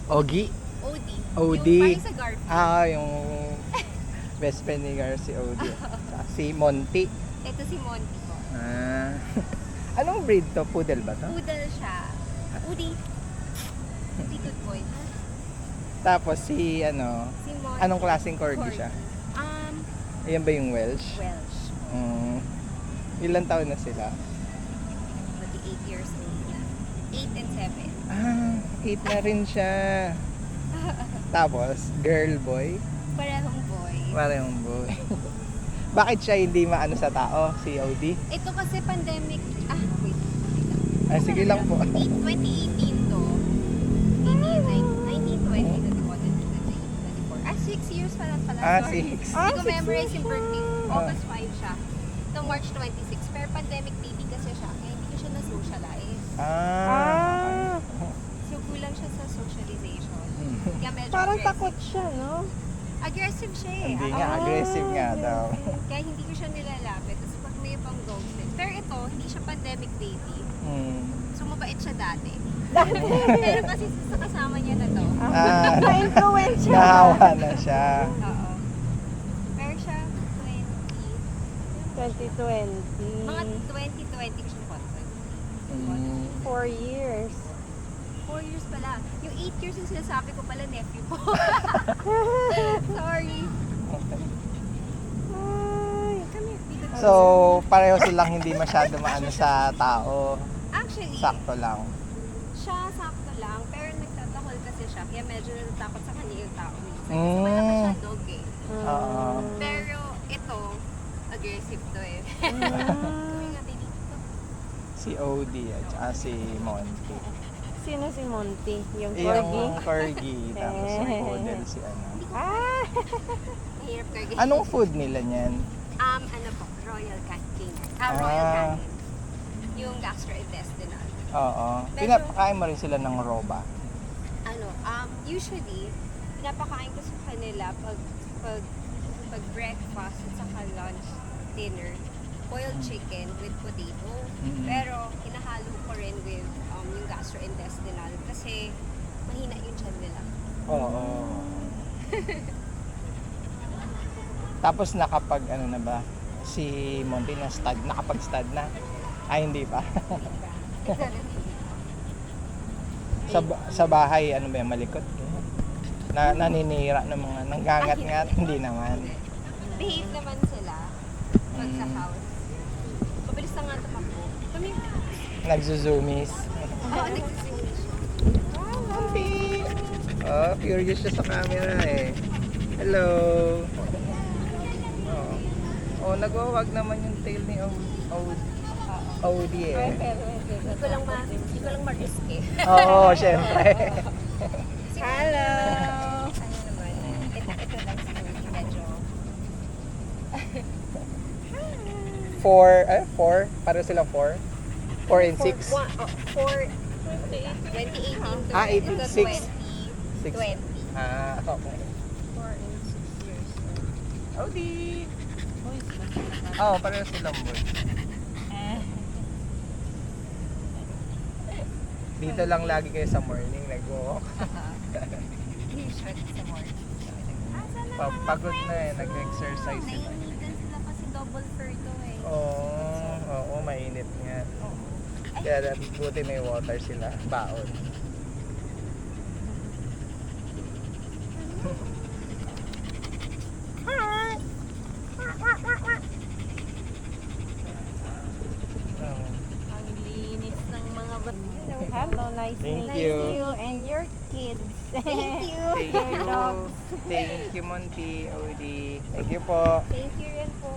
Ogie? Odie. Odie. Yung parang sa Garfield. Yung best friend ni Gar si Odie. Si Monty. Ito si Monty po. Anong breed to? Poodle ba to? Poodle siya. Odie. Odie good boy. Tapos si Si Monty. anong klaseng corgi siya? Ayan ba yung Welsh? Welsh. Ilan taon na sila? 8 years old na. 8 and 7. 8 na rin siya. Tapos, girl, boy? Parehong boy. Parehong boy. Bakit siya hindi maano sa tao, si Odie? Ito kasi pandemic. Wait. Sige lang po. 2018 to. 19, 20, 20, 24. 6 years pala. 6. Hindi ko memorize yung birthday. Ah. August 5 siya. Ito March 26. Pero pandemic baby kasi siya. Kaya hindi ko siya na-socialize. So kulang siya sa socialization. Kaya medyo Parang aggressive. takot siya, no? Aggressive siya eh. Hindi nga, aggressive nga daw. Kaya hindi ko siya nilalapit. Tapos pag may pang dogs din. Pero ito, hindi siya pandemic baby. So mabait siya dati. Pero kasi sa kasama niya na to. Na-influence siya. Nahawa na siya. Oo. Pero siya, 2020. mga 2020 ko siya na-contact. 4 years. 4 years pala. Yung 8 years yung sinasabi ko pala, nephew ko. Sorry. Ay, Come here. Dito. So, pareho silang hindi masyado maano sa tao. Actually, Sakto lang. siya sakto lang. Pero nagtatakol kasi siya. Kaya medyo natatakot sa kanya yung tao minsan. Kasi Mm. malaki siya dog eh. Oo. Pero ito, aggressive to eh. Kami nga baby dito. Si Odie at saka si Monty. Sino si Monty? Yung Yung corgi? corgi. Tapos yung poodle si Ah! Mahirap ka Anong food nila niyan? ano po, royal canteen. Royal Ah. canteen. Yung gastrointestinal. Oo. Medyo- Pinapakain mo rin sila ng roba. Usually, pinapakain ko sa kanila pag breakfast at saka lunch, dinner, boiled chicken with potato. Mhm. Pero, hinahalo ko rin with yung gastrointestinal kasi mahina yung tiyan nila. Oo. Tapos nakapag ano na ba? Si Monty na stud, nakapag-stud na? Ay, hindi pa. sa bahay, ano ba yan, malikot? Naninira ng mga nanggangat-ngat? Hindi naman. Behave naman sila pag sa house. Mabilis na nga tumakbo. Kami, Nagzuzoomies. nagsisingin siya. Curious siya sa camera eh. Hello. Nagwawag naman yung tail ni Odie eh. Hindi ko lang ma-risk eh. Oo, syempre. Hello! Ano naman, ito lang si Rudy, medyo 4? Pareho silang 4? 4 and 6? 2018 to 18, 6. 2020. Okay. 4 and 6 years old. Odie! Boys ba? Pareho silang boy. Dito lang lagi kayo sa morning nag-walk. Usually sa morning. Pagod na eh, nag-exercise sila. Nainitan sila kasi double fur to eh. Oo, mainit nga. Kaya buti may water sila, baon. Ang linis ng mga Hello, nice Thank meeting you. you and your kids. Thank you. Thank Your you. dogs. Thank you, Monty, Odie. Thank you po. Thank you rin po.